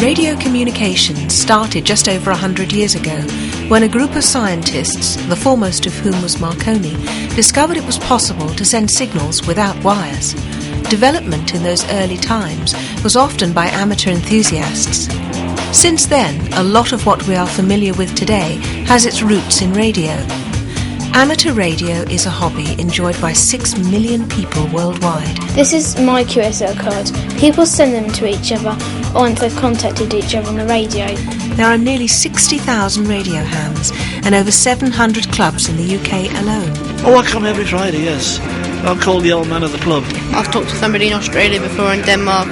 Radio communications started just over 100 years ago when a group of scientists, the foremost of whom was Marconi, discovered it was possible to send signals without wires. Development in those early times was often by amateur enthusiasts. Since then, a lot of what we are familiar with today has its roots in radio. Amateur radio is a hobby enjoyed by 6 million people worldwide. This is my QSL card. People send them to each other once they've contacted each other on the radio. There are nearly 60,000 radio hams and over 700 clubs in the UK alone. Oh, I come every Friday, yes. I'll call the old man of the club. I've talked to somebody in Australia before, in Denmark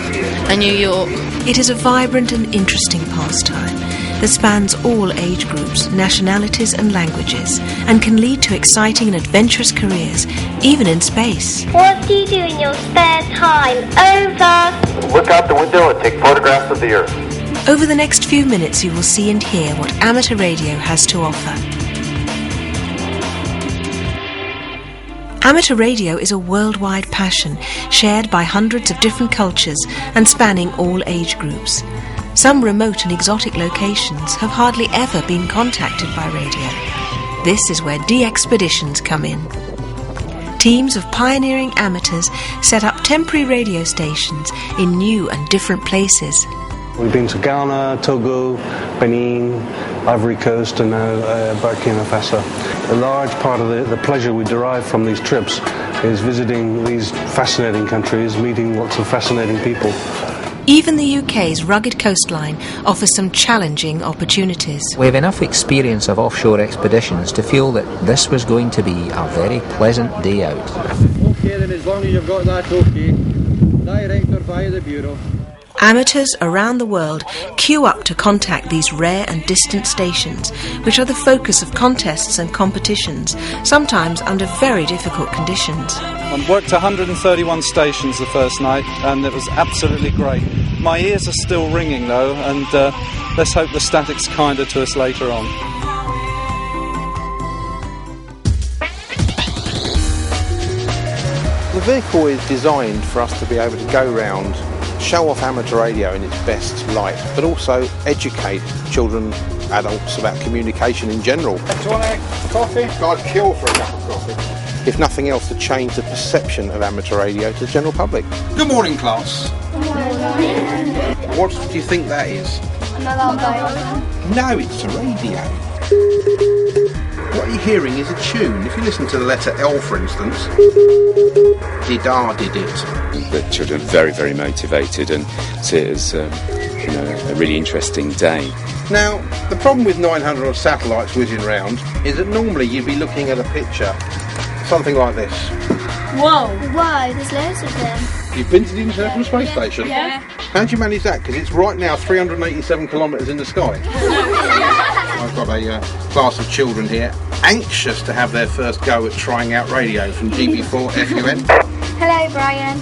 and New York. It is a vibrant and interesting pastime that spans all age groups, nationalities and languages, and can lead to exciting and adventurous careers, even in space. What do you do in your spare time? Over. Look out the window and take photographs of the Earth. Over the next few minutes you will see and hear what amateur radio has to offer. Amateur radio is a worldwide passion, shared by hundreds of different cultures and spanning all age groups. Some remote and exotic locations have hardly ever been contacted by radio. This is where D-Expeditions come in. Teams of pioneering amateurs set up temporary radio stations in new and different places. We've been to Ghana, Togo, Benin, Ivory Coast and now Burkina Faso. A large part of the pleasure we derive from these trips is visiting these fascinating countries, meeting lots of fascinating people. Even the UK's rugged coastline offers some challenging opportunities. We have enough experience of offshore expeditions to feel that this was going to be a very pleasant day out. OK, then as long as you've got that OK. Director by the Bureau. Amateurs around the world queue up to contact these rare and distant stations, which are the focus of contests and competitions, sometimes under very difficult conditions. I worked 131 stations the first night, and it was absolutely great. My ears are still ringing though, and let's hope the static's kinder to us later on. The vehicle is designed for us to be able to go round, show off amateur radio in its best light, but also educate children, adults about communication in general. Do you want a coffee? I'd kill for a cup of coffee. If nothing else, to change the perception of amateur radio to the general public. Good morning, class. Good morning. What do you think that is? An alarm bell. No, it's a radio. What you're hearing is a tune. If you listen to the letter L, for instance, did it. The children are very, very motivated and see it as a really interesting day. Now, the problem with 900 odd satellites whizzing round is that normally you'd be looking at a picture, something like this. Whoa, there's loads of them. You've been to the International Space Station? Yeah. How do you manage that? Because it's right now 387 kilometres in the sky. I've got a class of children here, anxious to have their first go at trying out radio from GB4 FUN. Hello, Brian.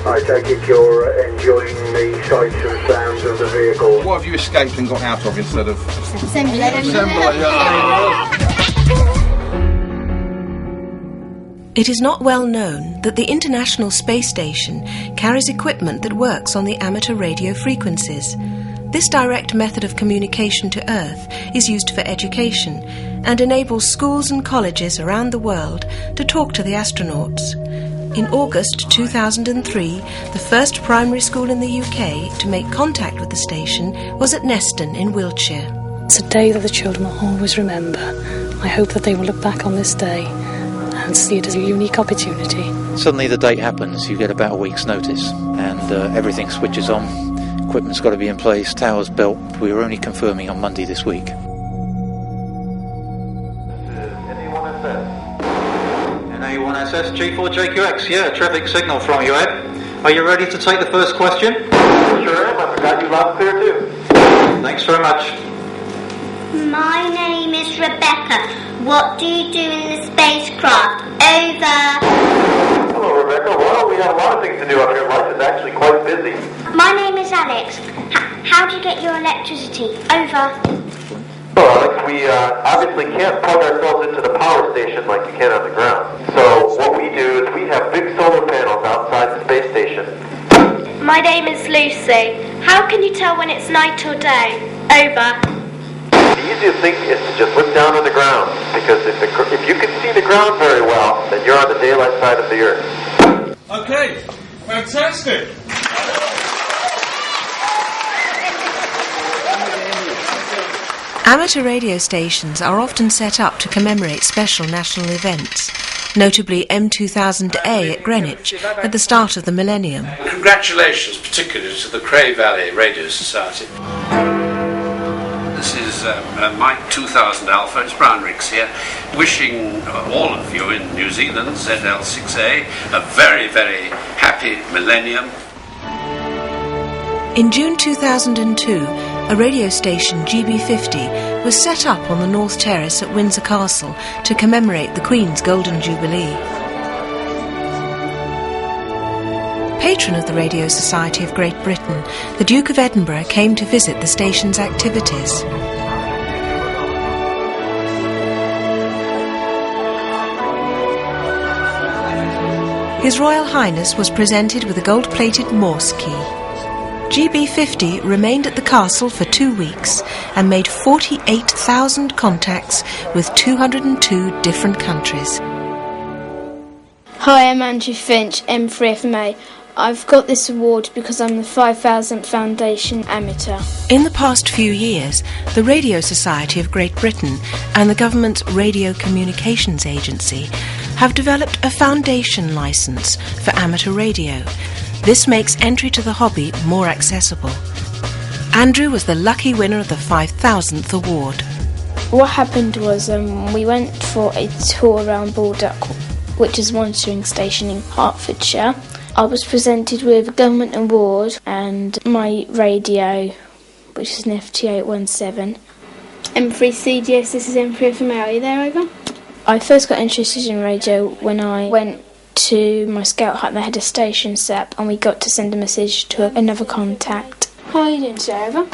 I take it you're enjoying the sights and sounds of the vehicle. What have you escaped and got out of instead of... Assembly. It is not well known that the International Space Station carries equipment that works on the amateur radio frequencies. This direct method of communication to Earth is used for education and enables schools and colleges around the world to talk to the astronauts. In August 2003, the first primary school in the UK to make contact with the station was at Neston in Wiltshire. It's a day that the children will always remember. I hope that they will look back on this day and see it as a unique opportunity. Suddenly the date happens, you get about a week's notice, and everything switches on. Equipment's got to be in place, towers built. We were only confirming on Monday this week. NA1SS, G4JQX, yeah, traffic signal from you, Ed. Are you ready to take the first question? Sure am, I forgot you loud and clear too. Thanks very much. My name is Rebecca. What do you do in the spacecraft? Over. Hello, Rebecca. Well, we have a lot of things to do up here. Life is actually quite busy. My name is Alex. How do you get your electricity? Over. Well, Alex, we obviously can't plug ourselves into the power station like you can on the ground. So what we do is we have big solar panels outside the space station. My name is Lucy. How can you tell when it's night or day? Over. The easiest thing is to just look down on the ground, because if you can see the ground very well, then you're on the daylight side of the Earth. Okay, fantastic. Amateur radio stations are often set up to commemorate special national events, notably M2000A at Greenwich at the start of the millennium. Congratulations particularly to the Cray Valley Radio Society. This is Mike 2000 Alpha, it's Brown Riggs here, wishing all of you in New Zealand, ZL6A, a very, very happy millennium. In June 2002, a radio station, GB50, was set up on the North Terrace at Windsor Castle to commemorate the Queen's Golden Jubilee. Patron of the Radio Society of Great Britain, the Duke of Edinburgh came to visit the station's activities. His Royal Highness was presented with a gold-plated Morse key. GB50 remained at the castle for 2 weeks and made 48,000 contacts with 202 different countries. Hi, I'm Andrew Finch, M3FMA. I've got this award because I'm the 5000th Foundation Amateur. In the past few years, the Radio Society of Great Britain and the government's Radio Communications Agency have developed a foundation licence for amateur radio. This makes entry to the hobby more accessible. Andrew was the lucky winner of the 5000th award. What happened was we went for a tour around Baldock, which is a monitoring station in Hertfordshire. I was presented with a government award and my radio, which is an FT817. M3CDS, this is M3FMA, are you there, over? I first got interested in radio when I went to my scout hut. They had a station set up and we got to send a message to another contact. How are you doing today, over?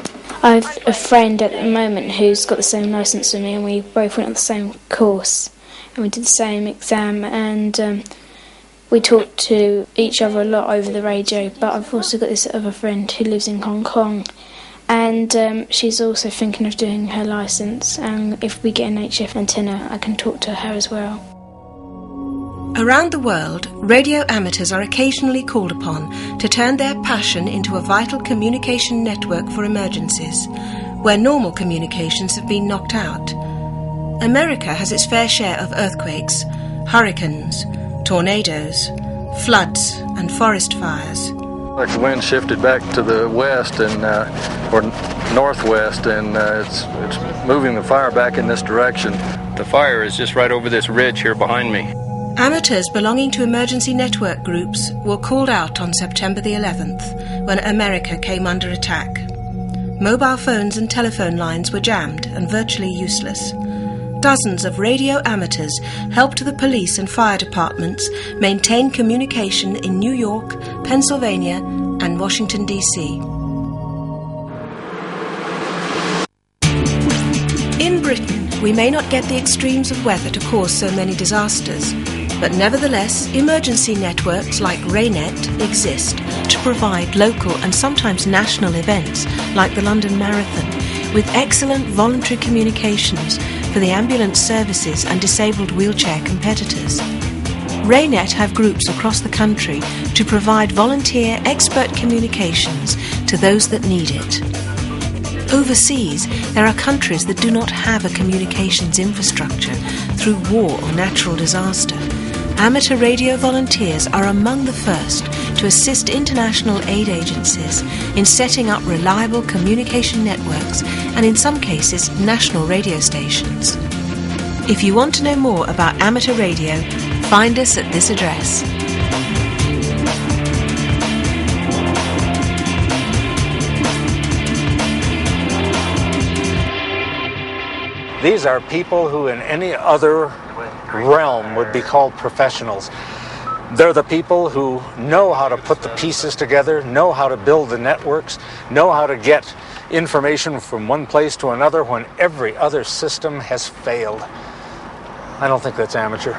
I have a friend at the moment who's got the same licence as me, and we both went on the same course and we did the same exam, and we talked to each other a lot over the radio. But I've also got this other friend who lives in Hong Kong, and she's also thinking of doing her licence, and if we get an HF antenna I can talk to her as well. Around the world, radio amateurs are occasionally called upon to turn their passion into a vital communication network for emergencies, where normal communications have been knocked out. America has its fair share of earthquakes, hurricanes, tornadoes, floods and forest fires. The wind shifted back to the west and or northwest, and it's moving the fire back in this direction. The fire is just right over this ridge here behind me. Amateurs belonging to emergency network groups were called out on September the 11th when America came under attack. Mobile phones and telephone lines were jammed and virtually useless. Dozens of radio amateurs helped the police and fire departments maintain communication in New York, Pennsylvania, and Washington, D.C. In Britain, we may not get the extremes of weather to cause so many disasters, but nevertheless, emergency networks like RayNet exist to provide local and sometimes national events like the London Marathon, with excellent voluntary communications for the ambulance services and disabled wheelchair competitors. RayNet have groups across the country to provide volunteer expert communications to those that need it. Overseas, there are countries that do not have a communications infrastructure through war or natural disaster. Amateur radio volunteers are among the first to assist international aid agencies in setting up reliable communication networks and, in some cases, national radio stations. If you want to know more about amateur radio, find us at this address. These are people who in any other realm would be called professionals. They're the people who know how to put the pieces together, know how to build the networks, know how to get information from one place to another when every other system has failed. I don't think that's amateur.